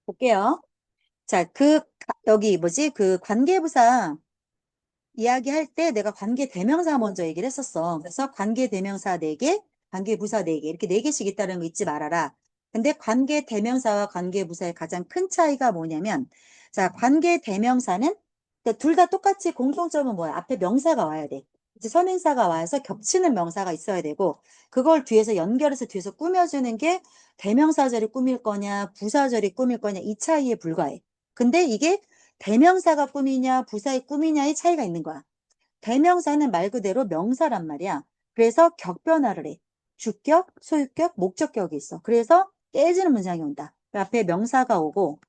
볼게요. 자, 여기 뭐지? 그 관계부사 이야기할 때 내가 관계대명사 먼저 얘기를 했었어. 그래서 관계대명사 4개, 관계부사 4개, 이렇게 4개씩 있다는 거 잊지 말아라. 근데 관계대명사와 관계부사의 가장 큰 차이가 뭐냐면, 자, 관계대명사는 둘 다 똑같이 공통점은 뭐야? 앞에 명사가 와야 돼. 이제 선행사가 와서 겹치는 명사가 있어야 되고, 그걸 뒤에서 연결해서 뒤에서 꾸며주는 게 대명사절이 꾸밀 거냐, 부사절이 꾸밀 거냐, 이 차이에 불과해. 근데 이게 대명사가 꾸미냐, 부사의 꾸미냐의 차이가 있는 거야. 대명사는 말 그대로 명사란 말이야. 그래서 격변화를 해. 주격, 소유격, 목적격이 있어. 그래서 깨지는 문장이 온다. 그 앞에 명사가 오고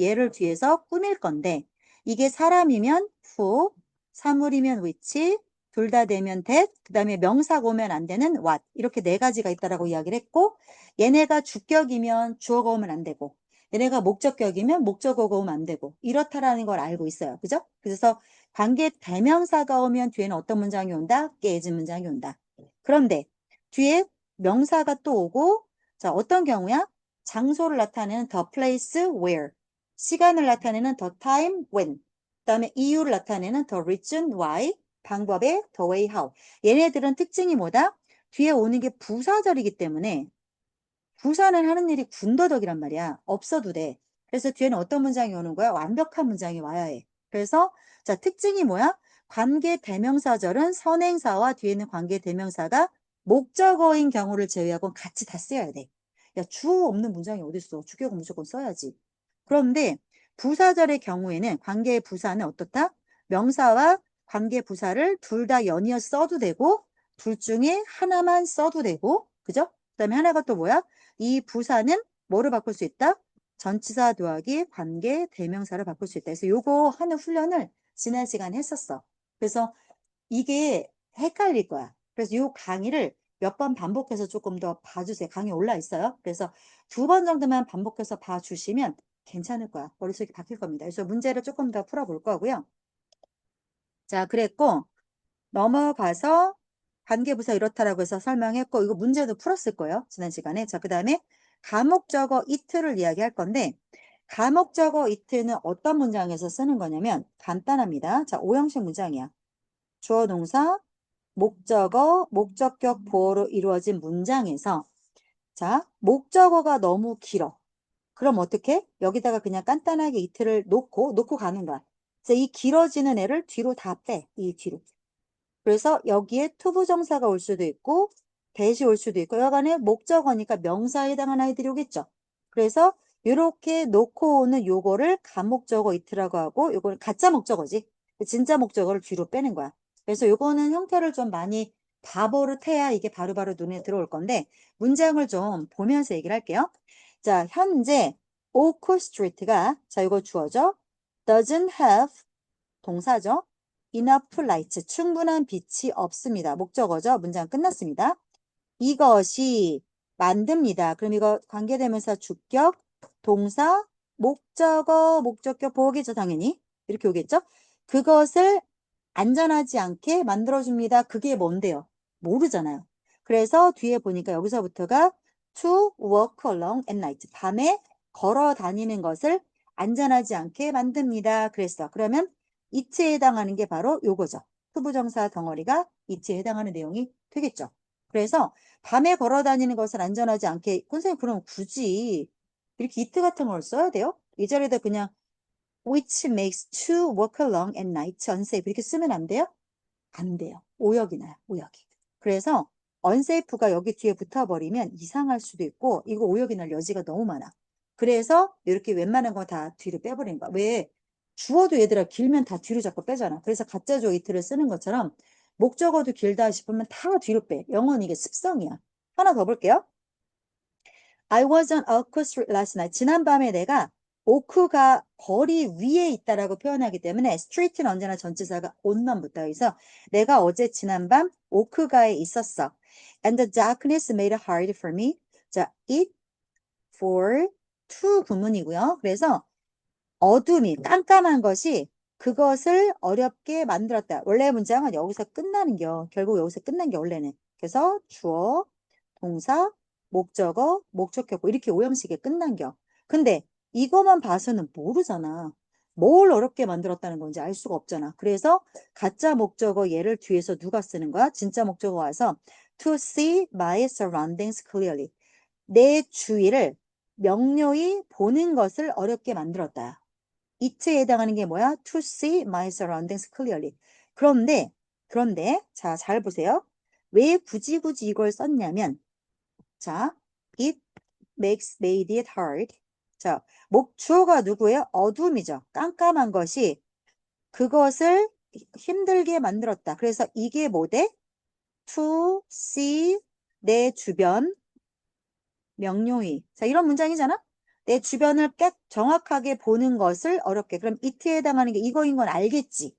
얘를 뒤에서 꾸밀 건데 이게 사람이면 who, 사물이면 which, 둘 다 되면 that, 그 다음에 명사가 오면 안 되는 what 이렇게 4가지가 있다라고 이야기를 했고 얘네가 주격이면 주어가 오면 안 되고 얘네가 목적격이면 목적어가 오면 안 되고 이렇다라는 걸 알고 있어요. 그죠? 그래서 관계 대명사가 오면 뒤에는 어떤 문장이 온다? 깨진 문장이 온다. 그런데 뒤에 명사가 또 오고 자 어떤 경우야? 장소를 나타내는 the place where, 시간을 나타내는 the time when, 그 다음에 이유를 나타내는 the reason why, 방법의 the way how. 얘네들은 특징이 뭐다? 뒤에 오는 게 부사절이기 때문에 부사는 하는 일이 군더더기란 말이야. 없어도 돼. 그래서 뒤에는 어떤 문장이 오는 거야? 완벽한 문장이 와야 해. 그래서 자 특징이 뭐야? 관계 대명사절은 선행사와 뒤에 있는 관계 대명사가 목적어인 경우를 제외하고 같이 다 쓰여야 돼. 야 주어 없는 문장이 어딨어? 주격은 무조건 써야지. 그런데 부사절의 경우에는 관계의 부사는 어떻다? 명사와 관계 부사를 둘 다 연이어 써도 되고 둘 중에 하나만 써도 되고 그죠? 그다음에 하나가 또 뭐야? 이 부사는 뭐를 바꿀 수 있다? 전치사 더하기 관계 대명사를 바꿀 수 있다. 그래서 요거 하는 훈련을 지난 시간에 했었어. 그래서 이게 헷갈릴 거야. 그래서 요 강의를 몇 번 반복해서 조금 더 봐주세요. 강의 올라 있어요. 그래서 2번 정도만 반복해서 봐주시면 괜찮을 거야. 머릿속이 바뀔 겁니다. 그래서 문제를 조금 더 풀어볼 거고요. 자, 그랬고 넘어가서 관계부사 이렇다라고 해서 설명했고 이거 문제도 풀었을 거예요. 지난 시간에. 자, 그 다음에 가목적어 이트를 이야기할 건데 가목적어 이트는 어떤 문장에서 쓰는 거냐면 간단합니다. 자, 5형식 문장이야. 주어 동사 목적어 목적격 보어로 이루어진 문장에서 자, 목적어가 너무 길어. 그럼 어떻게? 여기다가 그냥 간단하게 이트를 놓고 가는 거야. 그래서 이 길어지는 애를 뒤로 다 빼. 이 뒤로. 그래서 여기에 투부정사가 올 수도 있고 대시 올 수도 있고 여간에 목적어니까 명사에 해당하는 아이들이 오겠죠. 그래서 이렇게 놓고 오는 요거를 간목적어 이트라고 하고 요거는 가짜 목적어지. 진짜 목적어를 뒤로 빼는 거야. 그래서 요거는 형태를 좀 많이 봐버릇해야 이게 바로바로 눈에 들어올 건데 문장을 좀 보면서 얘기를 할게요. 자, 현재 오크 스트리트가 자, 이거 주어져. doesn't have 동사죠. enough light, 충분한 빛이 없습니다. 목적어죠. 문장 끝났습니다. 이것이 만듭니다. 그럼 이거 관계대명사 주격, 동사, 목적어, 목적격 보호겠죠. 당연히. 이렇게 오겠죠. 그것을 안전하지 않게 만들어줍니다. 그게 뭔데요? 모르잖아요. 그래서 뒤에 보니까 여기서부터가 to walk along at night. 밤에 걸어 다니는 것을 안전하지 않게 만듭니다. 그랬어. 그러면 it에 해당하는 게 바로 요거죠. 투부정사 덩어리가 it에 해당하는 내용이 되겠죠. 그래서 밤에 걸어 다니는 것을 안전하지 않게 선생님 그럼 굳이 이렇게 it 같은 걸 써야 돼요? 이 자리에다 그냥 which makes to walk along at night unsafe 이렇게 쓰면 안 돼요? 안 돼요. 오역이 나요. 오역이. 그래서 unsafe가 여기 뒤에 붙어버리면 이상할 수도 있고 이거 오역이 날 여지가 너무 많아. 그래서 이렇게 웬만한 거 다 뒤로 빼버리는 거야. 왜? 주어도 얘들아 길면 다 뒤로 자꾸 빼잖아. 그래서 가짜 주어 이틀을 쓰는 것처럼 목적어도 길다 싶으면 다 뒤로 빼. 영어는 이게 습성이야. 하나 더 볼게요. I was on Oak Street last night. 지난밤에 내가 오크가 거리 위에 있다라고 표현하기 때문에 street는 언제나 전치사가 on만 붙어 있어. 내가 어제 지난밤 오크가에 있었어. And the darkness made it hard for me. 자, it for to 구문이고요. 그래서 어둠이 깜깜한 것이 그것을 어렵게 만들었다. 원래 문장은 여기서 끝나는겨. 결국 여기서 끝난 게 원래는. 그래서 주어, 동사, 목적어, 목적격 이렇게 오형식에 끝난겨. 근데 이거만 봐서는 모르잖아. 뭘 어렵게 만들었다는 건지 알 수가 없잖아. 그래서 가짜 목적어 얘를 뒤에서 누가 쓰는 거야? 진짜 목적어 와서 to see my surroundings clearly. 내 주위를 명료히 보는 것을 어렵게 만들었다. it에 해당하는 게 뭐야? To see my surroundings clearly. 그런데, 자, 잘 보세요. 왜 굳이 이걸 썼냐면, 자, it made it hard. 자, 주어가 누구예요? 어둠이죠. 깜깜한 것이 그것을 힘들게 만들었다. 그래서 이게 뭐대? To see 내 주변 명료히. 자, 이런 문장이잖아? 내 주변을 정확하게 보는 것을 어렵게. 그럼 it에 해당하는 게 이거인 건 알겠지?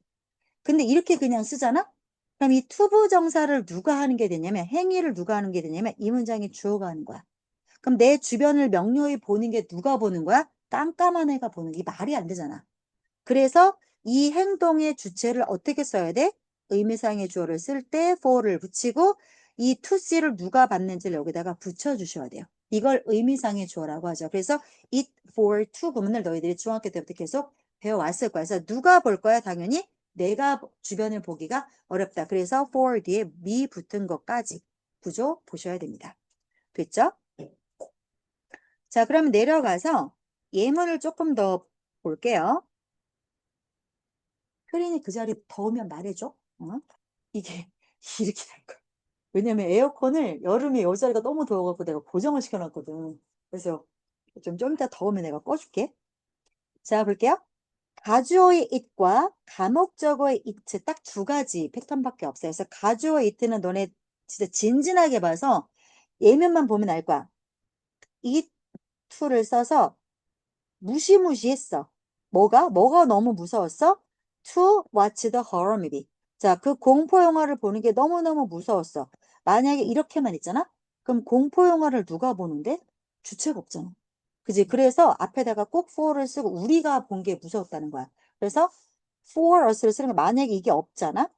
근데 이렇게 그냥 쓰잖아? 그럼 이 투부 정사를 누가 하는 게 되냐면, 행위를 누가 하는 게 되냐면, 이 문장이 주어가 하는 거야. 그럼 내 주변을 명료히 보는 게 누가 보는 거야? 깜깜한 애가 보는 게 말이 안 되잖아. 그래서 이 행동의 주체를 어떻게 써야 돼? 의미상의 주어를 쓸 때 for를 붙이고 이 to see를 누가 받는지를 여기다가 붙여주셔야 돼요. 이걸 의미상의 주어라고 하죠. 그래서 it for to 구문을 너희들이 중학교 때부터 계속 배워왔을 거야. 그래서 누가 볼 거야? 당연히 내가 주변을 보기가 어렵다. 그래서 for 뒤에 me 붙은 것까지 구조 보셔야 됩니다. 됐죠? 자, 그러면 내려가서 예문을 조금 더 볼게요. 효린이 그 자리 더우면 말해줘. 어? 이게 이렇게 될 거야. 왜냐면 에어컨을 여름에 이 자리가 너무 더워갖고 내가 고정을 시켜놨거든. 그래서 좀 이따 더우면 내가 꺼줄게. 자, 볼게요. 가주어의 it과 가목적어의 it 딱 두 가지 패턴밖에 없어요. 그래서 가주어의 it는 너네 진짜 진진하게 봐서 예면만 보면 알 거야. it to를 써서 무시무시했어. 뭐가 너무 무서웠어? To watch the horror movie. 자, 그 공포 영화를 보는 게 너무너무 무서웠어. 만약에 이렇게만 있잖아? 그럼 공포 영화를 누가 보는데? 주체가 없잖아. 그지? 그래서 앞에다가 꼭 for를 쓰고 우리가 본 게 무서웠다는 거야. 그래서 for us를 쓰는 거 만약에 이게 없잖아?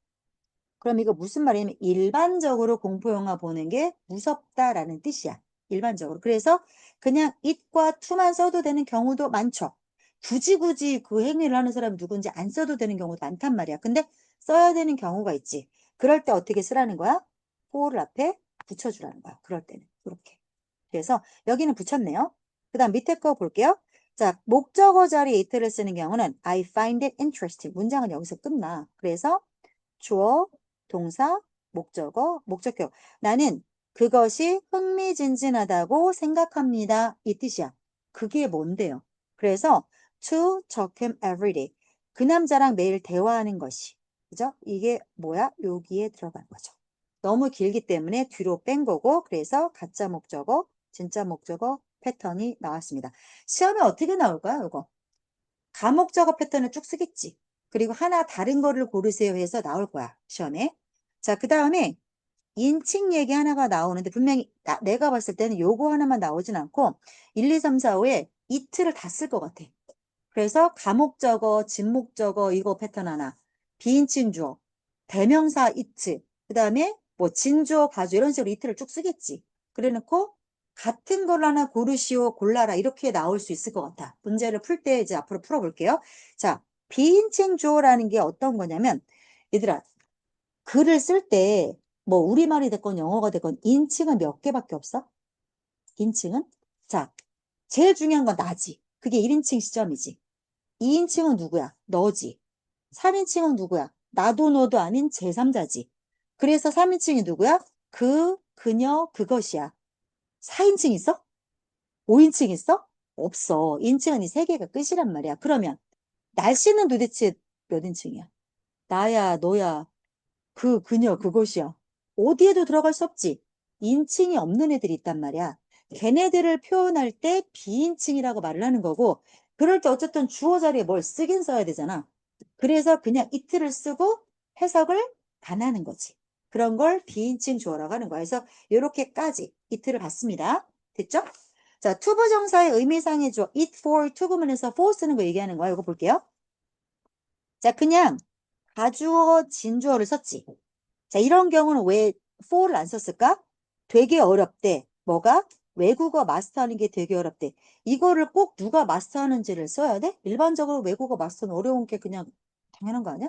그럼 이거 무슨 말이냐면 일반적으로 공포영화 보는 게 무섭다라는 뜻이야. 일반적으로. 그래서 그냥 it과 to만 써도 되는 경우도 많죠. 굳이 그 행위를 하는 사람이 누군지 안 써도 되는 경우도 많단 말이야. 근데 써야 되는 경우가 있지. 그럴 때 어떻게 쓰라는 거야? for를 앞에 붙여주라는 거야. 그럴 때는. 이렇게. 그래서 여기는 붙였네요. 그 다음 밑에 거 볼게요. 자, 목적어 자리에 it를 쓰는 경우는 I find it interesting. 문장은 여기서 끝나. 그래서 주어, 동사, 목적어, 목적격. 나는 그것이 흥미진진하다고 생각합니다. 이 뜻이야. 그게 뭔데요? 그래서 to talk him every day. 그 남자랑 매일 대화하는 것이. 그죠? 이게 뭐야? 여기에 들어간 거죠. 너무 길기 때문에 뒤로 뺀 거고 그래서 가짜 목적어, 진짜 목적어 패턴이 나왔습니다. 시험에 어떻게 나올까요? 이거? 가목적어 패턴을 쭉 쓰겠지. 그리고 하나 다른 거를 고르세요 해서 나올 거야. 시험에. 자, 그 다음에 인칭 얘기 하나가 나오는데 분명히 내가 봤을 때는 요거 하나만 나오진 않고 1, 2, 3, 4, 5에 이틀을 다 쓸 것 같아. 그래서 가목적어, 진목적어 이거 패턴 하나. 비인칭 주어, 대명사 이트, 그 다음에 뭐 진주어, 가주 이런 식으로 이틀을 쭉 쓰겠지. 그래 놓고 같은 걸 하나 고르시오, 골라라 이렇게 나올 수 있을 것 같아. 문제를 풀 때 이제 앞으로 풀어볼게요. 자, 비인칭 주어라는 게 어떤 거냐면 얘들아 글을 쓸 때 뭐 우리말이 됐건 영어가 됐건 인칭은 몇 개밖에 없어? 인칭은? 자, 제일 중요한 건 나지. 그게 1인칭 시점이지. 2인칭은 누구야? 너지. 3인칭은 누구야? 나도 너도 아닌 제3자지. 그래서 3인칭이 누구야? 그녀, 그것이야. 4인칭 있어? 5인칭 있어? 없어. 인칭은 이 세 개가 끝이란 말이야. 그러면 날씨는 도대체 몇 인칭이야? 나야, 너야, 그녀, 그것이야. 어디에도 들어갈 수 없지. 인칭이 없는 애들이 있단 말이야. 걔네들을 표현할 때 비인칭이라고 말을 하는 거고, 그럴 때 어쨌든 주어 자리에 뭘 쓰긴 써야 되잖아. 그래서 그냥 이틀을 쓰고 해석을 안 하는 거지. 그런 걸 비인칭 주어라고 하는 거야. 그래서 이렇게까지 이틀을 봤습니다. 됐죠? 자, 투부정사의 의미상의 주어 it for to 구문에서 for 쓰는 거 얘기하는 거야. 이거 볼게요. 자, 그냥 가주어, 진주어를 썼지. 자, 이런 경우는 왜 for를 안 썼을까? 되게 어렵대. 뭐가? 외국어 마스터하는 게 되게 어렵대. 이거를 꼭 누가 마스터하는지를 써야 돼? 일반적으로 외국어 마스터는 어려운 게 그냥 당연한 거 아니야?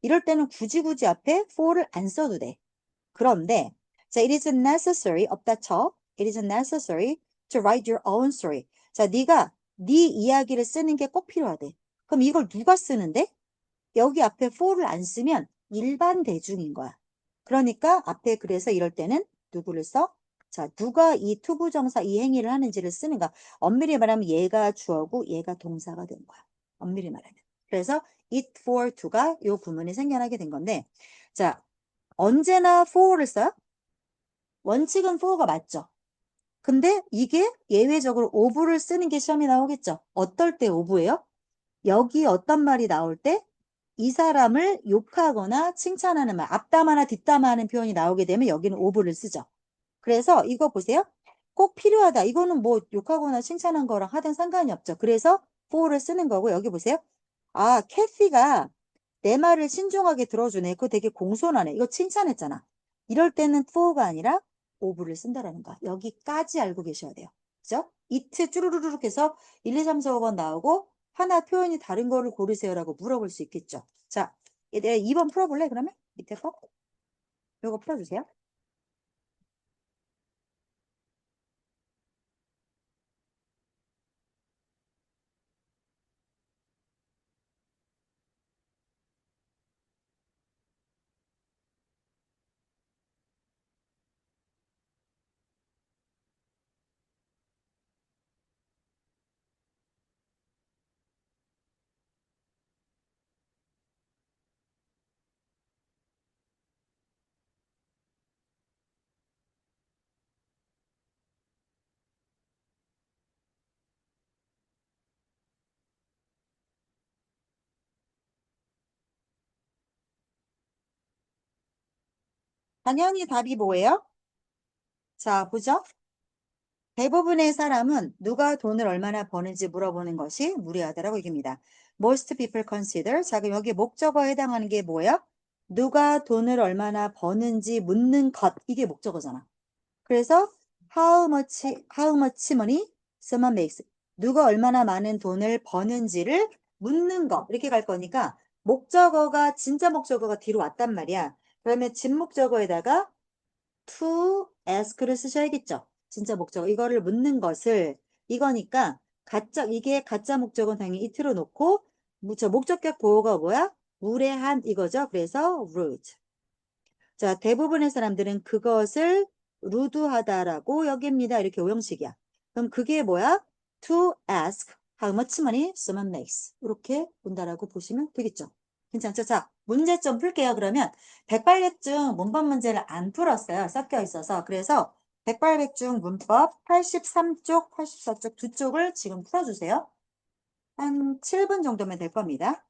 이럴 때는 굳이 앞에 for를 안 써도 돼. 그런데 자, it is necessary 없다 쳐. It is necessary to write your own story. 자, 네가 네 이야기를 쓰는 게 꼭 필요하대. 그럼 이걸 누가 쓰는데? 여기 앞에 for를 안 쓰면 일반 대중인 거야. 그러니까 앞에 그래서 이럴 때는 누구를 써? 자, 누가 이 투부정사 이 행위를 하는지를 쓰는가? 엄밀히 말하면 얘가 주어고 얘가 동사가 되는 거야. 엄밀히 말하면. 그래서 it for to가 요 구문이 생겨나게 된 건데 자, 언제나 for를 써요? 원칙은 for가 맞죠? 근데 이게 예외적으로 of를 쓰는 게 시험에 나오겠죠? 어떨 때 of예요? 여기 어떤 말이 나올 때 이 사람을 욕하거나 칭찬하는 말, 앞담화나 뒷담화하는 표현이 나오게 되면 여기는 of를 쓰죠. 그래서 이거 보세요. 꼭 필요하다. 이거는 뭐 욕하거나 칭찬한 거랑 하든 상관이 없죠. 그래서 for를 쓰는 거고 여기 보세요. 아, 캐시가 내 말을 신중하게 들어주네. 그거 되게 공손하네. 이거 칭찬했잖아. 이럴 때는 for가 아니라 of를 쓴다라는 거야. 여기까지 알고 계셔야 돼요. 그죠? it 쭈루루룩 해서 1, 2, 3, 4, 5번 나오고 하나 표현이 다른 거를 고르세요라고 물어볼 수 있겠죠. 자, 내가 2번 풀어볼래? 그러면? 밑에 거? 이거 풀어주세요. 당연히 답이 뭐예요? 자, 보죠. 대부분의 사람은 누가 돈을 얼마나 버는지 물어보는 것이 무례하다라고 얘기합니다. Most people consider. 자, 그럼 여기 목적어에 해당하는 게 뭐예요? 누가 돈을 얼마나 버는지 묻는 것. 이게 목적어잖아. 그래서 how much money someone makes. 누가 얼마나 많은 돈을 버는지를 묻는 거. 이렇게 갈 거니까 목적어가 진짜 목적어가 뒤로 왔단 말이야. 그러면 진목적어에다가 to ask를 쓰셔야겠죠. 진짜 목적어. 이거를 묻는 것을 이거니까 이게 가짜 목적어는 당연히 it로 놓고 저 목적격 보호가 뭐야? 무례한 이거죠. 그래서 rude. 자, 대부분의 사람들은 그것을 루드하다라고 여깁니다. 이렇게 오형식이야. 그럼 그게 뭐야? To ask how much money someone makes. 이렇게 본다라고 보시면 되겠죠. 괜찮죠? 자, 문제점 풀게요. 그러면 백발백중 문법 문제를 안 풀었어요. 섞여 있어서. 그래서 백발백중 문법 83쪽, 84쪽 두 쪽을 지금 풀어주세요. 한 7분 정도면 될 겁니다.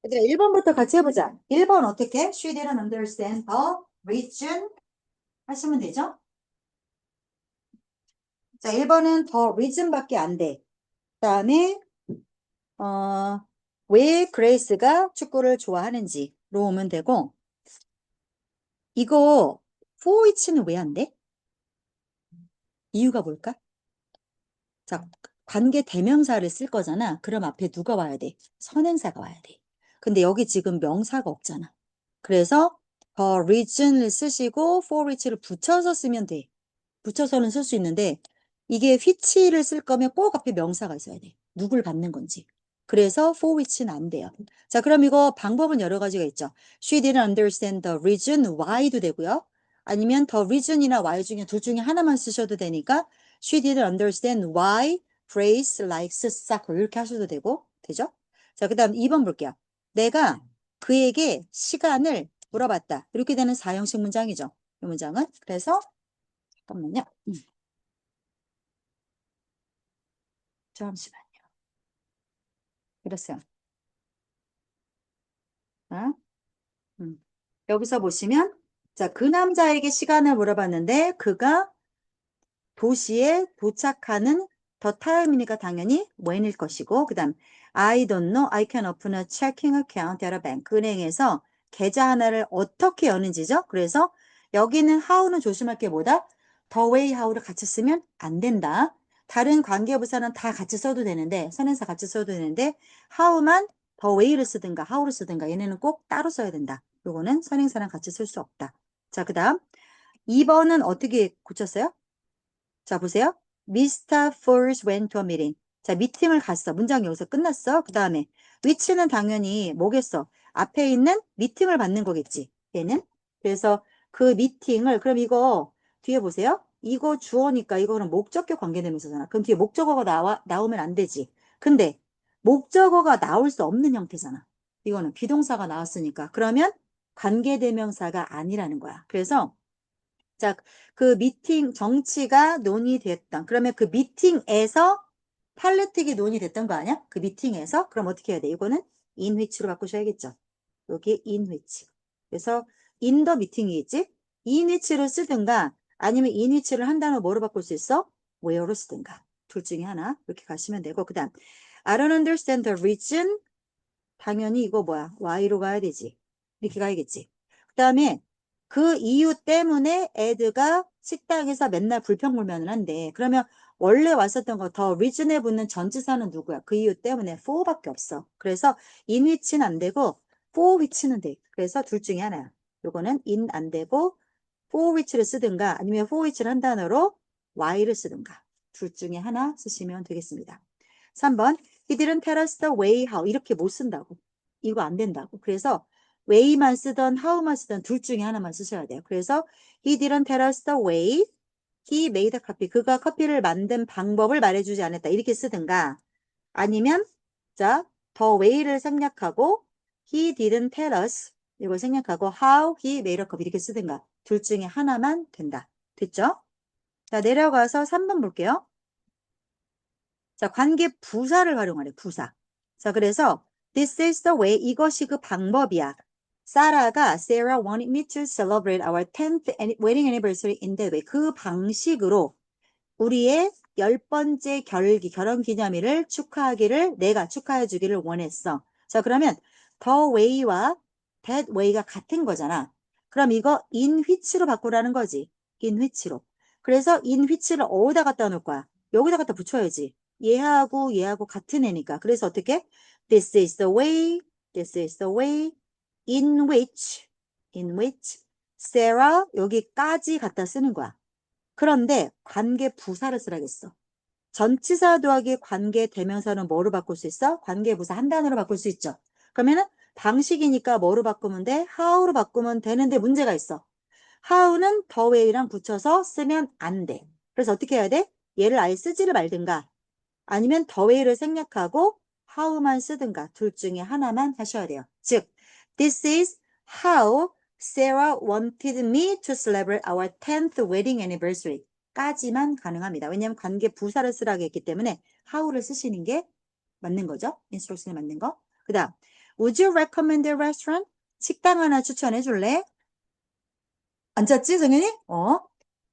얘들아, 1번부터 같이 해보자. 1번 어떻게? She didn't understand the reason 하시면 되죠? 자, 1번은 the reason밖에 안 돼. 그 다음에 왜 그레이스가 축구를 좋아하는지로 오면 되고 이거 for which는 왜 안 돼? 이유가 뭘까? 자, 관계 대명사를 쓸 거잖아. 그럼 앞에 누가 와야 돼? 선행사가 와야 돼. 근데 여기 지금 명사가 없잖아. 그래서 the reason을 쓰시고 for which를 붙여서 쓰면 돼. 붙여서는 쓸 수 있는데 이게 which를 쓸 거면 꼭 앞에 명사가 있어야 돼. 누굴 받는 건지. 그래서 for which는 안 돼요. 자, 그럼 이거 방법은 여러 가지가 있죠. She didn't understand the reason why도 되고요. 아니면 the reason이나 why 중에 둘 중에 하나만 쓰셔도 되니까 She didn't understand why Grace likes soccer 이렇게 하셔도 되죠? 자, 그 다음 2번 볼게요. 내가 그에게 시간을 물어봤다. 이렇게 되는 사형식 문장이죠. 이 문장은. 그래서 잠깐만요. 잠시만요. 이랬어요. 자, 음. 여기서 보시면, 자, 그 남자에게 시간을 물어봤는데, 그가 도시에 도착하는 the time이니까 당연히 when일 것이고 그 다음 I don't know, I can open a checking account at a bank. 은행에서 계좌 하나를 어떻게 여는지죠. 그래서 여기는 how는 조심할 게 뭐다? the way how를 같이 쓰면 안 된다. 다른 관계부사는 다 같이 써도 되는데 선행사 같이 써도 되는데 how만 the way를 쓰든가 how를 쓰든가 얘네는 꼭 따로 써야 된다. 요거는 선행사랑 같이 쓸 수 없다. 자, 그 다음 2번은 어떻게 고쳤어요? 자, 보세요. Mr. Force went to a meeting. 자, 미팅을 갔어. 문장 여기서 끝났어. 그 다음에 which는 당연히 뭐겠어? 앞에 있는 미팅을 받는 거겠지. 얘는. 그래서 그 미팅을 그럼 이거 뒤에 보세요. 이거 주어니까 이거는 목적격 관계대명사잖아. 그럼 뒤에 목적어가 나오면 안 되지. 근데 목적어가 나올 수 없는 형태잖아. 이거는 비동사가 나왔으니까. 그러면 관계대명사가 아니라는 거야. 그래서 자, 그 미팅 정치가 논의됐던 그러면 그 미팅에서 팔레틱이 논의됐던 거 아니야? 그 미팅에서 그럼 어떻게 해야 돼? 이거는 in which로 바꾸셔야겠죠. 여기 in which. 그래서 in the meeting이겠지? in which를 쓰든가 아니면 in which를 한 단어 뭐로 바꿀 수 있어? where로 쓰든가. 둘 중에 하나 이렇게 가시면 되고 그 다음 I don't understand the reason. 당연히 이거 뭐야? Y로 가야 되지. 이렇게 가야겠지. 그 다음에 그 이유 때문에 에드가 식당에서 맨날 불평불만을 한대. 그러면 원래 왔었던 거 더 reason에 붙는 전치사는 누구야? 그 이유 때문에 for밖에 없어. 그래서 in which는 안 되고 for which는 돼. 그래서 둘 중에 하나야. 요거는 in 안 되고 for which를 쓰든가 아니면 for which를 한 단어로 Y를 쓰든가. 둘 중에 하나 쓰시면 되겠습니다. 3번 He didn't tell us the way how. 이렇게 못 쓴다고. 이거 안 된다고. 그래서 way만 쓰던 how만 쓰던 둘 중에 하나만 쓰셔야 돼요. 그래서 He didn't tell us the way. He made a coffee. 그가 커피를 만든 방법을 말해주지 않았다. 이렇게 쓰든가 아니면 자, the way를 생략하고 He didn't tell us. 이걸 생략하고 how he made a coffee 이렇게 쓰든가 둘 중에 하나만 된다. 됐죠? 자, 내려가서 3번 볼게요. 자, 관계 부사를 활용하래, 부사. 자, 그래서 this is the way, 이것이 그 방법이야. 사라가 Sarah wanted me to celebrate our 10th wedding anniversary in that way. 그 방식으로 우리의 10번째 결혼 기념일을 축하하기를 내가 축하해 주기를 원했어. 자, 그러면 the way와 that way가 같은 거잖아. 그럼 이거 in which로 바꾸라는 거지. in which로. 그래서 in which를 어디다 갖다 놓을 거야? 여기다 갖다 붙여야지. 얘하고 같은 애니까. 그래서 어떻게? This is the way, this is the way in which Sarah 여기까지 갖다 쓰는 거야. 그런데 관계 부사를 쓰라겠어. 전치사 더하기 관계 대명사는 뭐로 바꿀 수 있어? 관계 부사 한 단어로 바꿀 수 있죠. 그러면은 방식이니까 뭐로 바꾸면 돼? how로 바꾸면 되는데 문제가 있어. how는 the way랑 붙여서 쓰면 안 돼. 그래서 어떻게 해야 돼? 얘를 아예 쓰지를 말든가 아니면 the way를 생략하고 how만 쓰든가 둘 중에 하나만 하셔야 돼요. 즉, this is how Sarah wanted me to celebrate our 10th wedding anniversary 까지만 가능합니다. 왜냐하면 관계 부사를 쓰라고 했기 때문에 how를 쓰시는 게 맞는 거죠. 인스트럭션에 맞는 거. 그 다음, would you recommend a restaurant? 식당 하나 추천해 줄래? 안 짰지, 정연이?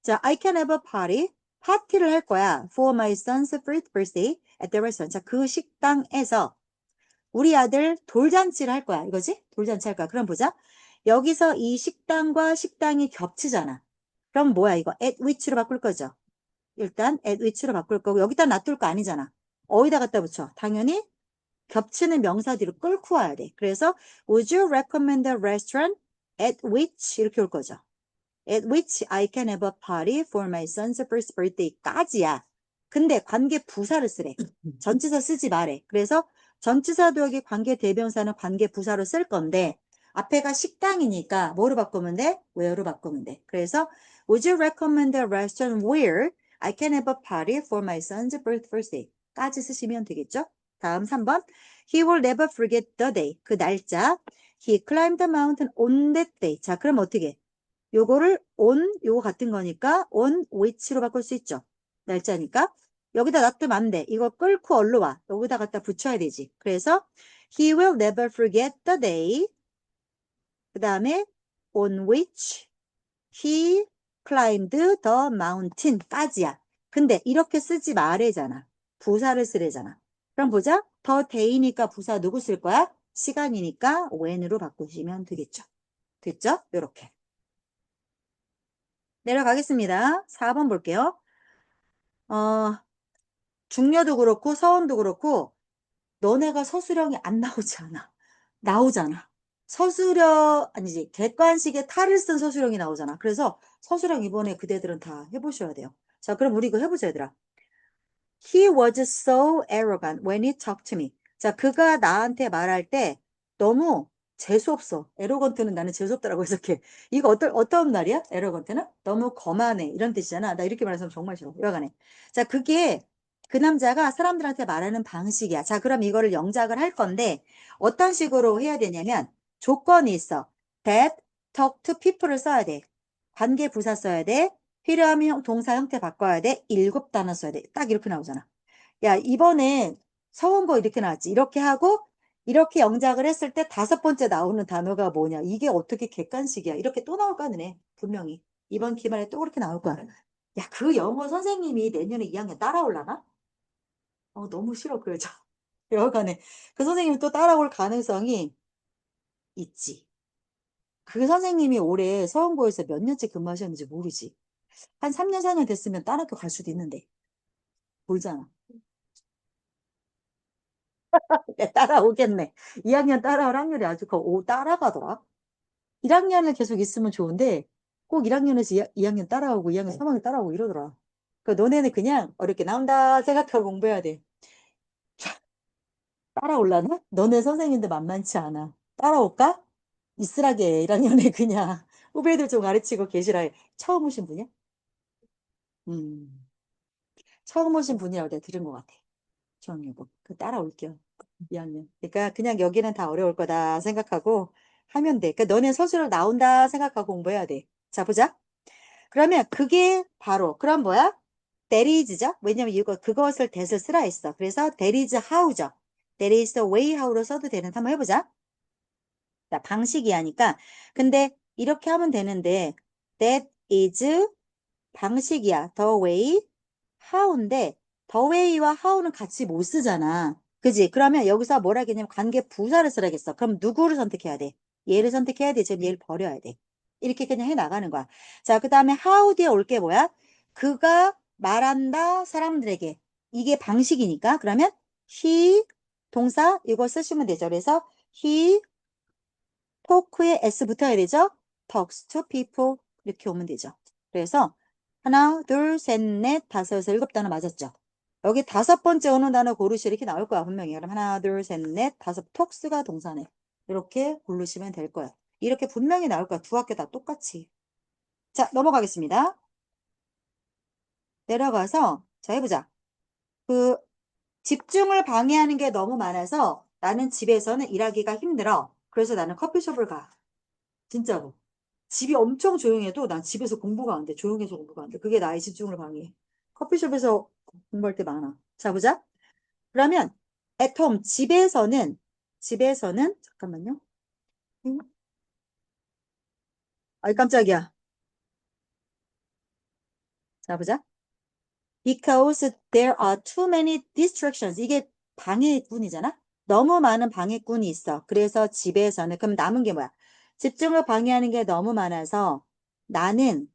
자, I can have a party. 파티를 할 거야. For my son's fifth birthday at the restaurant. 자, 그 식당에서 우리 아들 돌잔치를 할 거야. 이거지? 돌잔치 할 거야. 그럼 보자. 여기서 이 식당과 식당이 겹치잖아. 그럼 뭐야, 이거? at which로 바꿀 거죠. 일단 at which로 바꿀 거고 여기다 놔둘 거 아니잖아. 어디다 갖다 붙여? 당연히 겹치는 명사 뒤로 끌고 와야 돼. 그래서 would you recommend a restaurant at which 이렇게 올 거죠. at which I can have a party for my son's first birthday까지야. 근데 관계 부사를 쓰래. 전치사 쓰지 말래. 그래서 전치사 더하기 관계 대명사는 관계 부사로 쓸 건데 앞에가 식당이니까 뭐로 바꾸면 돼? where로 바꾸면 돼. 그래서 would you recommend a restaurant where I can have a party for my son's birthday 까지 쓰시면 되겠죠? 다음 3번 He will never forget the day. 그 날짜. He climbed the mountain on that day. 자, 그럼 어떻게? 요거를 on, 요거 같은 거니까 on which로 바꿀 수 있죠. 날짜니까. 여기다 놔두면 안 돼. 이거 끌고 얼로 와. 여기다 갖다 붙여야 되지. 그래서 he will never forget the day. 그 다음에 on which he climbed the mountain 까지야. 근데 이렇게 쓰지 말래잖아. 부사를 쓰래잖아. 그럼 보자. 더 day니까 부사 누구 쓸 거야? 시간이니까 when으로 바꾸시면 되겠죠. 됐죠? 요렇게. 내려가겠습니다. 4번 볼게요. 어, 중녀도 그렇고 서원도 그렇고 너네가 서술형이 안 나오지 않아. 나오잖아. 서술형 아니지 객관식에 탈을 쓴 서술형이 나오잖아. 그래서 서술형 이번에 그대들은 다 해보셔야 돼요. 자, 그럼 우리 이거 해보자 얘들아. He was so arrogant when he talked to me. 자, 그가 나한테 말할 때 너무 재수없어. 에로건트는 나는 재수없다라고 해석해. 이거 어떤 말이야? 에로건트는? 너무 거만해. 이런 뜻이잖아. 나 이렇게 말해서 정말 싫어. 여간에. 자, 그게 그 남자가 사람들한테 말하는 방식이야. 자, 그럼 이거를 영작을 할 건데 어떤 식으로 해야 되냐면 조건이 있어. That, talk to people을 써야 돼. 관계 부사 써야 돼. 필요하면 동사 형태 바꿔야 돼. 7단어 써야 돼. 딱 이렇게 나오잖아. 야, 이번에 서원고 이렇게 나왔지. 이렇게 하고 이렇게 영작을 했을 때 5번째 나오는 단어가 뭐냐. 이게 어떻게 객관식이야. 이렇게 또 나올 거 아니네. 분명히. 이번 기말에 또 그렇게 나올 거야. 야, 그 영어 선생님이 내년에 2학년 따라올라나? 너무 싫어, 그 여자. 여하간에. 그 선생님이 또 따라올 가능성이 있지. 그 선생님이 올해 서원고에서 몇 년째 근무하셨는지 모르지. 한 3년, 4년 됐으면 다른 학교 갈 수도 있는데. 모르잖아. 네, 따라오겠네. 2학년 따라올 확률이 아주 따라가더라. 1학년을 계속 있으면 좋은데 꼭 1학년에서 2학년 따라오고 2학년 3학년 따라오고 이러더라. 그 너네는 그냥 어렵게 나온다 생각하고 공부해야 돼. 따라올라나? 너네 선생님들 만만치 않아. 따라올까? 있으라게 1학년에 그냥 후배들 좀 가르치고 계시라 해. 처음 오신 분이야? 음, 처음 오신 분이라고 내가 들은 것 같아. 중학년부. 그 따라올게요. 2학년. 그러니까 그냥 여기는 다 어려울 거다 생각하고 하면 돼. 그러니까 너네 서술을 나온다 생각하고 공부해야 돼. 자, 보자. 그러면 그게 바로 그럼 뭐야? That is죠. 왜냐면 이거 그것을 that을 쓰라 했어. 그래서 that is how죠. That is the way how로 써도 되는 한번 해보자. 자, 방식이 하니까 근데 이렇게 하면 되는데 that is 방식이야. The way how인데 the way와 how는 같이 못 쓰잖아. 그지? 그러면 여기서 뭐라 하겠냐면 관계 부사를 쓰라겠어. 그럼 누구를 선택해야 돼? 얘를 선택해야 돼. 지금 얘를 버려야 돼. 이렇게 그냥 해 나가는 거야. 자, 그 다음에 how 뒤에 올 게 뭐야? 그가 말한다 사람들에게. 이게 방식이니까. 그러면 he 동사 이거 쓰시면 되죠. 그래서 he talk에 s 붙어야 되죠. talks to people 이렇게 오면 되죠. 그래서 하나, 둘, 셋, 넷, 다섯, 여섯, 일곱 단어 맞았죠? 여기 5번째 오는 단어 고르시 이렇게 나올 거야, 분명히. 그럼 하나, 둘, 셋, 넷, 다섯, 톡스가 동사네. 이렇게 고르시면 될 거야. 이렇게 분명히 나올 거야. 두 학교 다 똑같이. 자, 넘어가겠습니다. 내려가서, 자, 해보자. 그, 집중을 방해하는 게 너무 많아서 나는 집에서는 일하기가 힘들어. 그래서 나는 커피숍을 가. 진짜로. 집이 엄청 조용해도 난 집에서 공부가 안 돼. 조용해서 공부가 안 돼. 그게 나의 집중을 방해해. 커피숍에서 공부할 때 많아. 자, 보자. 그러면 at home, 집에서는 잠깐만요. 응? 아이 깜짝이야. 자, 보자. Because there are too many distractions. 이게 방해꾼이잖아. 너무 많은 방해꾼이 있어. 그래서 집에서는 그럼 남은 게 뭐야? 집중을 방해하는 게 너무 많아서 나는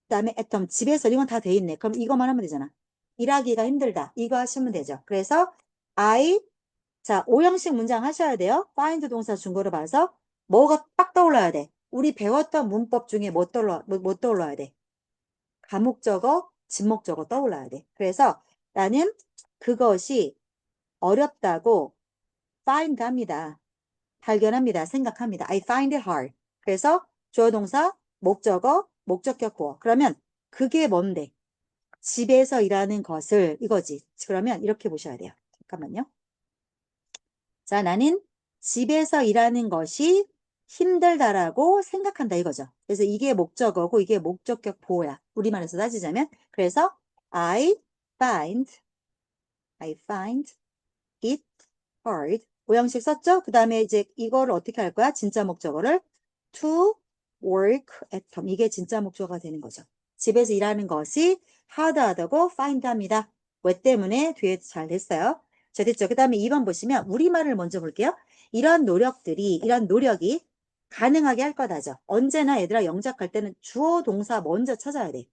그다음에 at home, 집에서 이건 다 돼 있네. 그럼 이것만 하면 되잖아. 일하기가 힘들다. 이거 하시면 되죠. 그래서 I 자, 5형식 문장 하셔야 돼요. find 동사 중거로 봐서 뭐가 딱 떠올라야 돼. 우리 배웠던 문법 중에 뭐 떠올라야 돼. 가목적어, 진목적어 떠올라야 돼. 그래서 나는 그것이 어렵다고 find 합니다. 발견합니다. 생각합니다. I find it hard. 그래서 주어 동사, 목적어, 목적격 구어. 그러면 그게 뭔데? 집에서 일하는 것을 이거지. 그러면 이렇게 보셔야 돼요. 잠깐만요. 자, 나는 집에서 일하는 것이 힘들다라고 생각한다 이거죠. 그래서 이게 목적어고 이게 목적격 보호야. 우리말에서 따지자면. 그래서 find, I find it hard. 오형식 썼죠? 그 다음에 이제 이거를 어떻게 할 거야? 진짜 목적어를 to work at home. 이게 진짜 목적어가 되는 거죠. 집에서 일하는 것이 하드하다고 find 합니다. 왜 때문에 뒤에 잘 됐어요. 자, 됐죠? 그 다음에 2번 보시면 우리말을 먼저 볼게요. 이런 노력이 가능하게 할 거다죠. 언제나 얘들아 영작할 때는 주어 동사 먼저 찾아야 돼.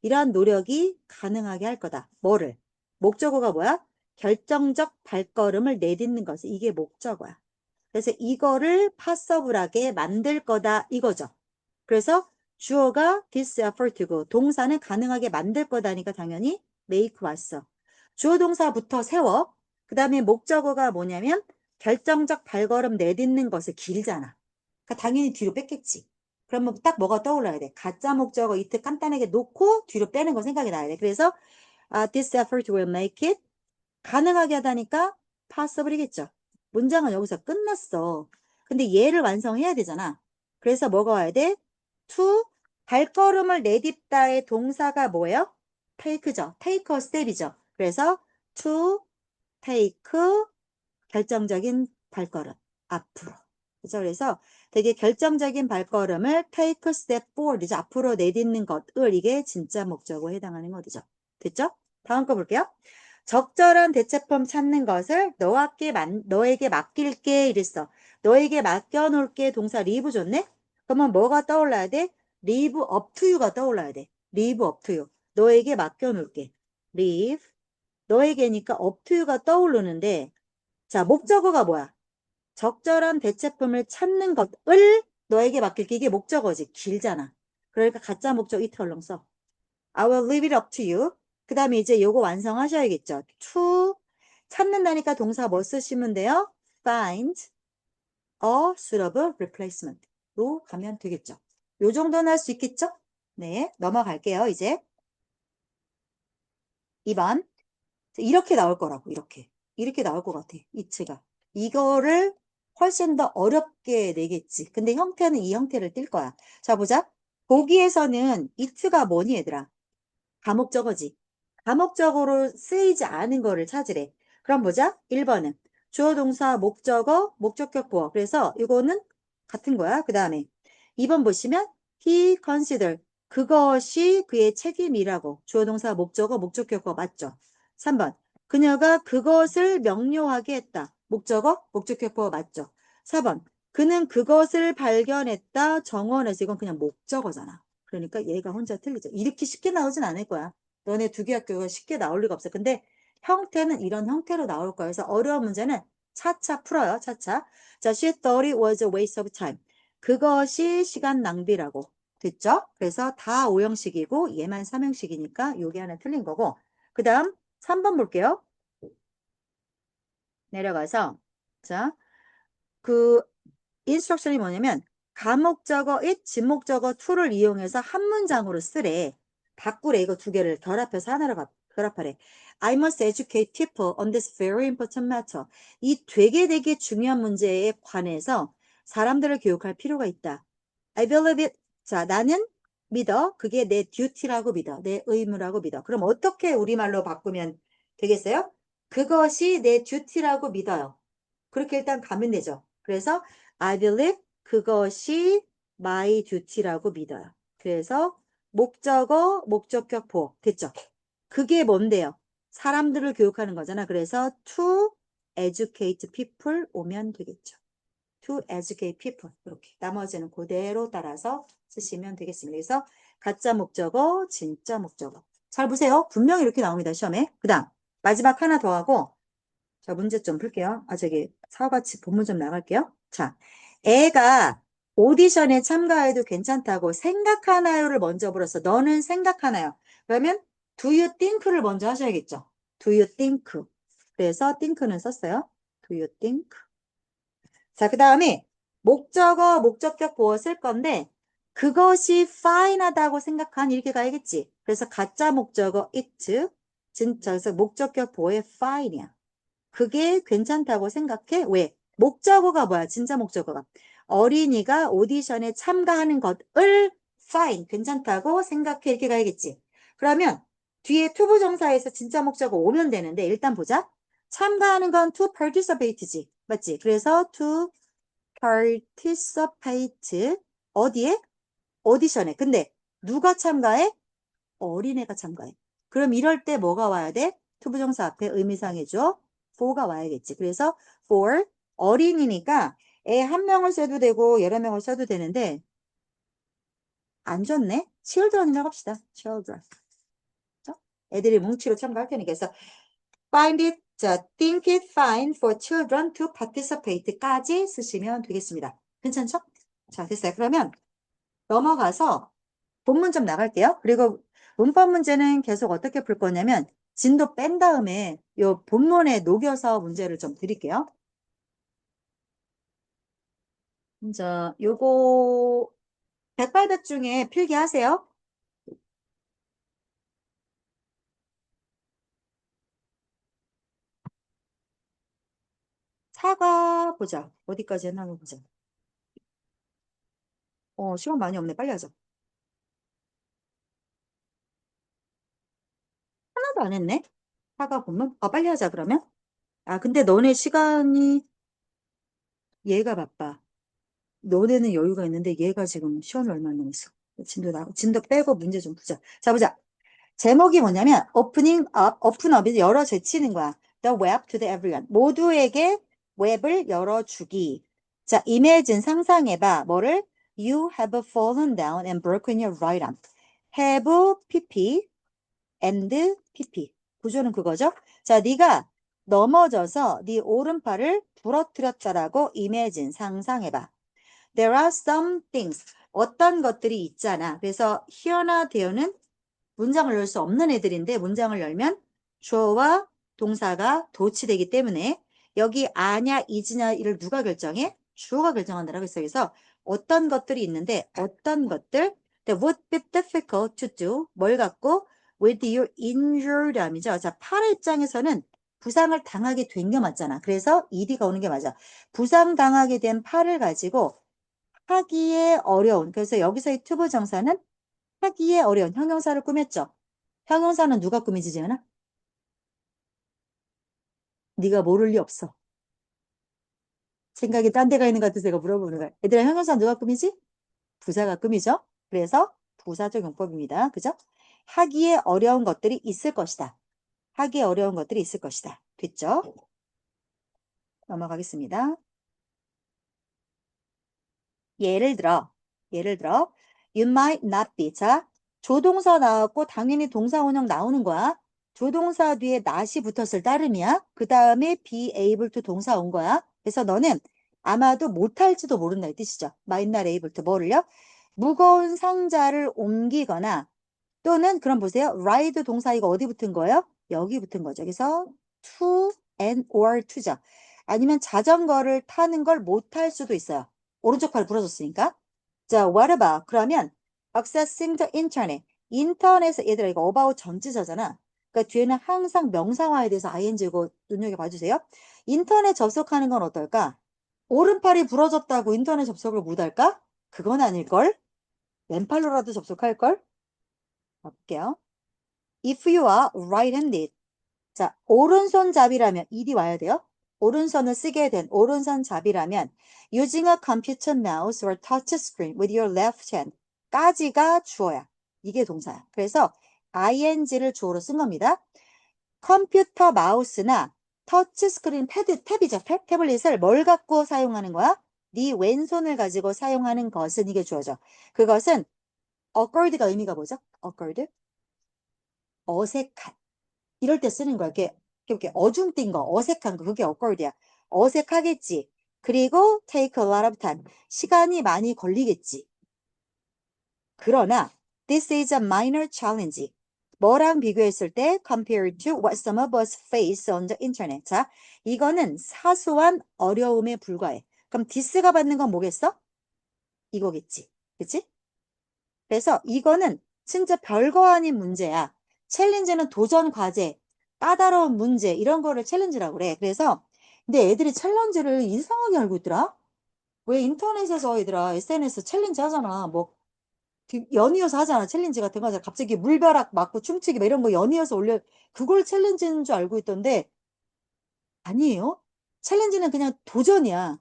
이러한 노력이 가능하게 할 거다. 뭐를? 목적어가 뭐야? 결정적 발걸음을 내딛는 것을. 이게 목적어야. 그래서 이거를 파서블하게 만들 거다 이거죠. 그래서 주어가 this effort고 동사는 가능하게 만들 거다니까 당연히 make 왔어. 주어 동사부터 세워. 그 다음에 목적어가 뭐냐면 결정적 발걸음 내딛는 것을 길잖아. 그러니까 당연히 뒤로 뺐겠지. 그러면 딱 뭐가 떠올라야 돼? 가짜 목적어 이트 간단하게 놓고 뒤로 빼는 거 생각이 나야 돼. 그래서 this effort will make it 가능하게 하다니까 possible이겠죠. 문장은 여기서 끝났어. 근데 얘를 완성해야 되잖아. 그래서 뭐가 와야 돼? to 발걸음을 내딛다의 동사가 뭐예요? take죠. take a step이죠. 그래서 to take 결정적인 발걸음 앞으로. 그죠? 그래서 되게 결정적인 발걸음을 take a step forward 앞으로 내딛는 것을 이게 진짜 목적어에 해당하는 거죠. 됐죠? 다음 거 볼게요. 적절한 대체품 찾는 것을 너에게 맡길게 이랬어. 너에게 맡겨놓을게 동사 leave 줬네? 그러면 뭐가 떠올라야 돼? leave up to you가 떠올라야 돼. leave up to you. 너에게 맡겨놓을게. leave. 너에게니까 up to you가 떠오르는데 자, 목적어가 뭐야? 적절한 대체품을 찾는 것을 너에게 맡길게. 이게 목적어지. 길잖아. 그러니까 가짜 목적 it 얼렁 써. I will leave it up to you. 그 다음에 이제 요거 완성하셔야겠죠. to 찾는다니까 동사 뭐 쓰시면 돼요? find a suitable replacement로 가면 되겠죠. 요 정도는 할 수 있겠죠? 네, 넘어갈게요. 이제 2번. 이렇게 나올 거라고. 이렇게 나올 것 같아. 이츠가. 이거를 훨씬 더 어렵게 내겠지. 근데 형태는 이 형태를 띌 거야. 자, 보자. 보기에서는 이트가 뭐니 얘들아? 가목적어지. 가목적어로 쓰이지 않은 거를 찾으래. 그럼 보자. 1번은 주어 동사 목적어 목적격 보어. 그래서 이거는 같은 거야. 그 다음에 2번 보시면 he consider 그것이 그의 책임이라고. 주어 동사 목적어 목적격 보어 맞죠? 3번 그녀가 그것을 명료하게 했다. 목적어 목적격 보어 맞죠? 4번 그는 그것을 발견했다. 정원에서 이건 그냥 목적어잖아. 그러니까 얘가 혼자 틀리죠. 이렇게 쉽게 나오진 않을 거야. 너네 두 개 학교가 쉽게 나올 리가 없어. 근데 형태는 이런 형태로 나올 거야. 그래서 어려운 문제는 차차 풀어요. 차차. 자, she thought it was a waste of time. 그것이 시간 낭비라고. 됐죠? 그래서 다 5형식이고 얘만 3형식이니까 요게 하나 틀린 거고. 그 다음 3번 볼게요. 내려가서 자, 그 인스트럭션이 뭐냐면 가목적어 it, 진목적어 to를 이용해서 한 문장으로 쓰래. 바꾸래. 이거 두 개를 결합해서 하나로 결합하래. I must educate people on this very important matter. 이 되게 중요한 문제에 관해서 사람들을 교육할 필요가 있다. I believe it. 자, 나는 믿어. 그게 내 duty라고 믿어. 내 의무라고 믿어. 그럼 어떻게 우리말로 바꾸면 되겠어요? 그것이 내 duty라고 믿어요. 그렇게 일단 가면 되죠. 그래서 I believe 그것이 my duty라고 믿어요. 그래서 목적어, 목적격 보어 됐죠? 그게 뭔데요? 사람들을 교육하는 거잖아. 그래서 to educate people 오면 되겠죠. to educate people 이렇게 나머지는 그대로 따라서 쓰시면 되겠습니다. 그래서 가짜 목적어, 진짜 목적어. 잘 보세요. 분명히 이렇게 나옵니다. 시험에. 그 다음 마지막 하나 더 하고 자, 문제 좀 풀게요. 저기, 사과치 본문 좀 나갈게요. 자, 애가 오디션에 참가해도 괜찮다고 생각하나요를 먼저 물었어. 너는 생각하나요? 그러면 do you think를 먼저 하셔야겠죠. do you think. 그래서 think는 썼어요. do you think. 자, 그 다음에 목적어, 목적격 보어 쓸 건데 그것이 fine하다고 생각한 이렇게 가야겠지. 그래서 가짜 목적어 it, 진짜 그래서 목적격 보어의 fine이야. 그게 괜찮다고 생각해? 왜? 목적어가 뭐야? 진짜 목적어가. 어린이가 오디션에 참가하는 것을 fine, 괜찮다고 생각해. 이렇게 가야겠지. 그러면 뒤에 투부정사에서 진짜 목적어 오면 되는데 일단 보자. 참가하는 건 to participate지. 맞지? 그래서 to participate 어디에? 오디션에. 근데 누가 참가해? 어린애가 참가해. 그럼 이럴 때 뭐가 와야 돼? 투부정사 앞에 의미상의 주어 for가 와야겠지. 그래서 for 어린이니까 애 한 명을 써도 되고 여러 명을 써도 되는데 안 좋네. children이라고 합시다. children. 그죠? 애들이 뭉치로 참가할 테니까. 그래서 find it, 자, think it fine for children to participate까지 쓰시면 되겠습니다. 괜찮죠? 자, 됐어요. 그러면 넘어가서 본문 좀 나갈게요. 그리고 문법 문제는 계속 어떻게 풀 거냐면 진도 뺀 다음에 요 본문에 녹여서 문제를 좀 드릴게요. 자, 요거 백발백 중에 필기하세요. 사과 보자. 어디까지 했나 한번 보자. 시간 많이 없네. 빨리 하자. 하나도 안 했네. 사과 본문? 빨리 하자 그러면. 근데 너네 시간이 얘가 바빠. 너네는 여유가 있는데 얘가 지금 시험이 얼마 남았어. 진도 빼고 문제 좀 보자. 자, 보자. 제목이 뭐냐면 open up이 열어 제치는 거야. The web to the everyone. 모두에게 웹을 열어주기. 자, imagine 상상해봐. 뭐를? You have fallen down and broken your right arm. have pp and pp. 구조는 그거죠. 자, 네가 넘어져서 네 오른팔을 부러뜨렸다라고 imagine 상상해봐. There are some things. 어떤 것들이 있잖아. 그래서 here나 there는 문장을 열 수 없는 애들인데 문장을 열면 주어와 동사가 도치되기 때문에 여기 아냐, 이즈냐를 누가 결정해? 주어가 결정한다라고 했어요. 그래서 어떤 것들이 있는데 어떤 것들 that would be difficult to do 뭘 갖고 with your injured arm이죠. 자, 팔의 입장에서는 부상을 당하게 된 게 맞잖아. 그래서 ed가 오는 게 맞아. 부상당하게 된 팔을 가지고 하기에 어려운 그래서 여기서의 투부정사는 하기에 어려운 형용사를 꾸몄죠. 형용사는 누가 꾸미지, 재현아? 네가 모를 리 없어. 생각이 딴 데가 있는 것 같아서 내가 물어보는 거야. 얘들아, 형용사 누가 꾸미지? 부사가 꾸미죠. 그래서 부사적 용법입니다. 그죠? 하기에 어려운 것들이 있을 것이다. 하기에 어려운 것들이 있을 것이다. 됐죠? 넘어가겠습니다. 예를 들어, you might not be. 자, 조동사 나왔고 당연히 동사 원형 나오는 거야. 조동사 뒤에 not이 붙었을 따름이야. 그 다음에 be able to 동사 온 거야. 그래서 너는 아마도 못할지도 모른다 이 뜻이죠. might not able to 뭐를요? 무거운 상자를 옮기거나 또는 그럼 보세요. ride 동사 이거 어디 붙은 거예요? 여기 붙은 거죠. 그래서 to and or to죠. 아니면 자전거를 타는 걸 못할 수도 있어요. 오른쪽 팔 부러졌으니까. 자, what about? 그러면 accessing the internet. 인터넷에 얘들아 이거 about 전치사잖아. 그러니까 뒤에는 항상 명사화에 대해서 ing고 눈여겨봐 주세요. 인터넷 접속하는 건 어떨까? 오른팔이 부러졌다고 인터넷 접속을 못할까? 그건 아닐걸? 왼팔로라도 접속할걸? 볼게요. If you are right-handed. 자, 오른손잡이라면 ed이 와야 돼요. 오른손을 쓰게 된 오른손잡이라면 using a computer mouse or touch screen with your left hand 까지가 주어야. 이게 동사야. 그래서 ing를 주어로 쓴 겁니다. 컴퓨터 마우스나 터치 스크린 탭이죠. 태블릿을 뭘 갖고 사용하는 거야? 네 왼손을 가지고 사용하는 것은 이게 주어져. 그것은 awkward가 의미가 뭐죠? awkward? 어색한. 이럴 때 쓰는 거야. 이렇게 어중뛴 거, 어색한 거, 그게 awkward이야. 어색하겠지. 그리고 take a lot of time. 시간이 많이 걸리겠지. 그러나 this is a minor challenge. 뭐랑 비교했을 때 compared to what some of us face on the internet. 자, 이거는 사소한 어려움에 불과해. 그럼 this가 받는 건 뭐겠어? 이거겠지. 그치? 그래서 이거는 진짜 별거 아닌 문제야. 챌린지는 도전 과제, 까다로운 문제 이런 거를 챌린지라고 그래. 그래서 근데 애들이 챌린지를 이상하게 알고 있더라. 왜 인터넷에서 얘들아 SNS 챌린지 하잖아. 뭐 연이어서 하잖아. 챌린지 같은 거. 갑자기 물벼락 맞고 춤추기 뭐 이런 거 연이어서 올려 그걸 챌린지인 줄 알고 있던데 아니에요. 챌린지는 그냥 도전이야.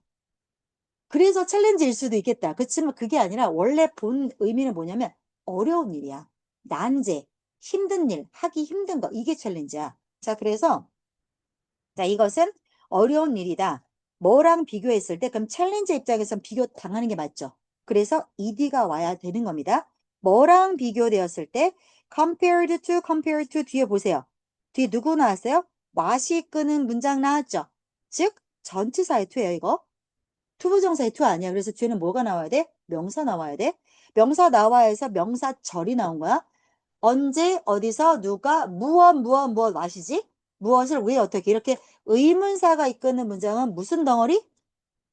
그래서 챌린지일 수도 있겠다. 그렇지만 그게 아니라 원래 본 의미는 뭐냐면 어려운 일이야. 난제, 힘든 일, 하기 힘든 거 이게 챌린지야. 자, 그래서 자, 이것은 어려운 일이다. 뭐랑 비교했을 때 그럼 챌린저 입장에선 비교 당하는 게 맞죠. 그래서 ed가 와야 되는 겁니다. 뭐랑 비교되었을 때 compared to 뒤에 보세요. 뒤에 누구 나왔어요? what이 끄는 문장 나왔죠. 즉 전치사의 to예요, 이거. 투부정사의 to 아니야. 그래서 뒤에는 뭐가 나와야 돼? 명사 나와야 돼. 명사 나와야 해서 명사절이 나온 거야. 언제 어디서 누가 무엇 마시지? 무엇을 왜 어떻게 이렇게 의문사가 이끄는 문장은 무슨 덩어리?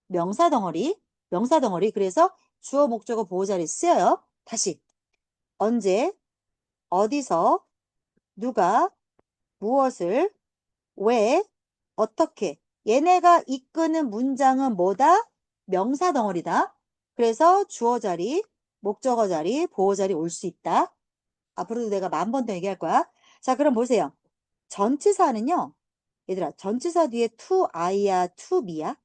명사 덩어리. 명사 덩어리. 그래서 주어 목적어 보호자리 쓰여요. 다시 언제 어디서 누가 무엇을 왜 어떻게 얘네가 이끄는 문장은 뭐다? 명사 덩어리다. 그래서 주어 자리, 목적어 자리, 보호 자리 올 수 있다. 앞으로도 내가 10,000번 더 얘기할 거야. 자, 그럼 보세요. 전치사는요. 얘들아, 전치사 뒤에 to I야, to me야?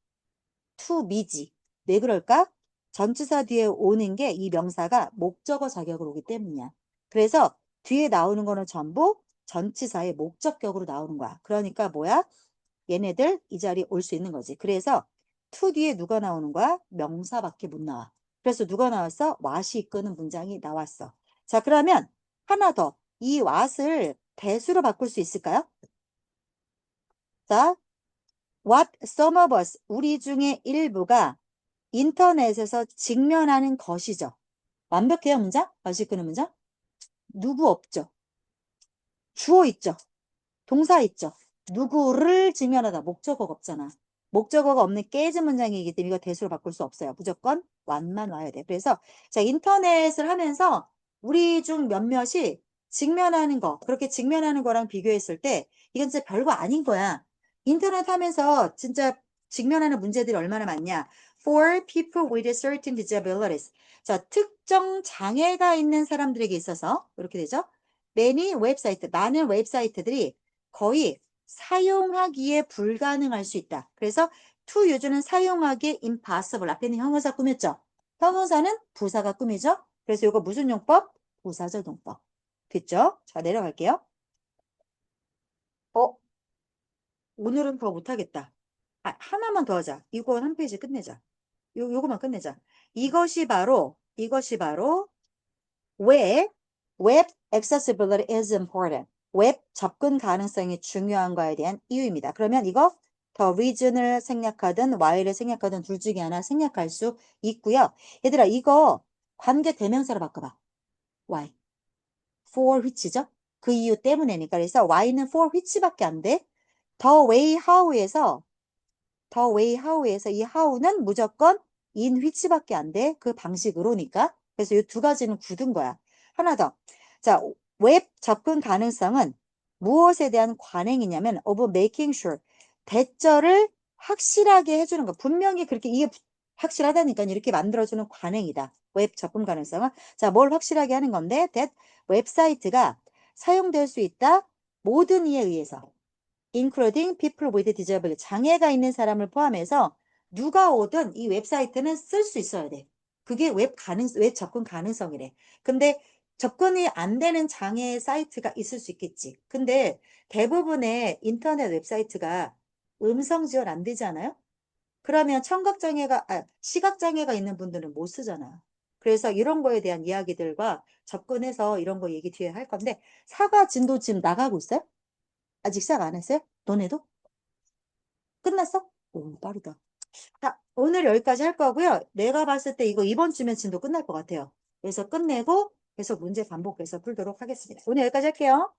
to me지. 왜 그럴까? 전치사 뒤에 오는 게 이 명사가 목적어 자격으로 오기 때문이야. 그래서 뒤에 나오는 거는 전부 전치사의 목적격으로 나오는 거야. 그러니까 뭐야? 얘네들 이 자리에 올 수 있는 거지. 그래서 to 뒤에 누가 나오는 거야? 명사밖에 못 나와. 그래서 누가 나왔어? what이 이끄는 문장이 나왔어. 자, 그러면 하나 더. 이 what을 대수로 바꿀 수 있을까요? 자, what some of us, 우리 중에 일부가 인터넷에서 직면하는 것이죠. 완벽해요, 문장? what이 이끄는 문장? 누구 없죠? 주어 있죠? 동사 있죠. 누구를 직면하다. 목적어가 없잖아. 목적어가 없는 깨진 문장이기 때문에 이거 대수로 바꿀 수 없어요. 무조건 완만 와야 돼. 그래서 자, 인터넷을 하면서 우리 중 몇몇이 직면하는 거, 그렇게 직면하는 거랑 비교했을 때 이건 진짜 별거 아닌 거야. 인터넷 하면서 진짜 직면하는 문제들이 얼마나 많냐. For people with certain disabilities. 자, 특정 장애가 있는 사람들에게 있어서 이렇게 되죠. many 웹사이트, 많은 웹사이트들이 거의 사용하기에 불가능할 수 있다. 그래서 to use는 사용하기 impossible. 앞에 있는 형용사 꾸몄죠? 형용사는 부사가 꾸미죠? 그래서 이거 무슨 용법? 부사적 용법. 됐죠? 자, 내려갈게요. 어, 오늘은 더 못하겠다. 아, 하나만 더 하자. 이거 한 페이지 끝내자. 요거만 끝내자. 이것이 바로 왜 웹 accessibility is important. 웹 접근 가능성이 중요한 거에 대한 이유입니다. 그러면 이거 더 reason을 생략하든 why를 생략하든 둘 중에 하나 생략할 수 있고요. 얘들아 이거 관계 대명사로 바꿔봐. why. for which죠? 그 이유 때문에니까. 그래서 why는 for which밖에 안 돼. the way how에서 이 how는 무조건 in which밖에 안 돼. 그 방식으로니까. 그래서 이 두 가지는 굳은 거야. 하나 더. 자, 웹 접근 가능성은 무엇에 대한 관행이냐면 of making sure. 대절을 확실하게 해주는 거. 분명히 그렇게 이게 확실하다니까 이렇게 만들어주는 관행이다. 웹 접근 가능성은. 자, 뭘 확실하게 하는 건데 that 웹사이트가 사용될 수 있다. 모든 이에 의해서. including people with disability. 장애가 있는 사람을 포함해서 누가 오든 이 웹사이트는 쓸 수 있어야 돼. 그게 웹 접근 가능성이래. 근데 접근이 안 되는 장애 사이트가 있을 수 있겠지. 근데 대부분의 인터넷 웹사이트가 음성 지원 안 되지 않아요? 그러면 시각장애가 있는 분들은 못 쓰잖아. 그래서 이런 거에 대한 이야기들과 접근해서 이런 거 얘기 뒤에 할 건데 사과 진도 지금 나가고 있어요? 아직 시작 안 했어요? 너네도? 끝났어? 오, 빠르다. 자, 오늘 여기까지 할 거고요. 내가 봤을 때 이거 이번 주면 진도 끝날 것 같아요. 그래서 끝내고 계속 문제 반복해서 풀도록 하겠습니다. 오늘 여기까지 할게요.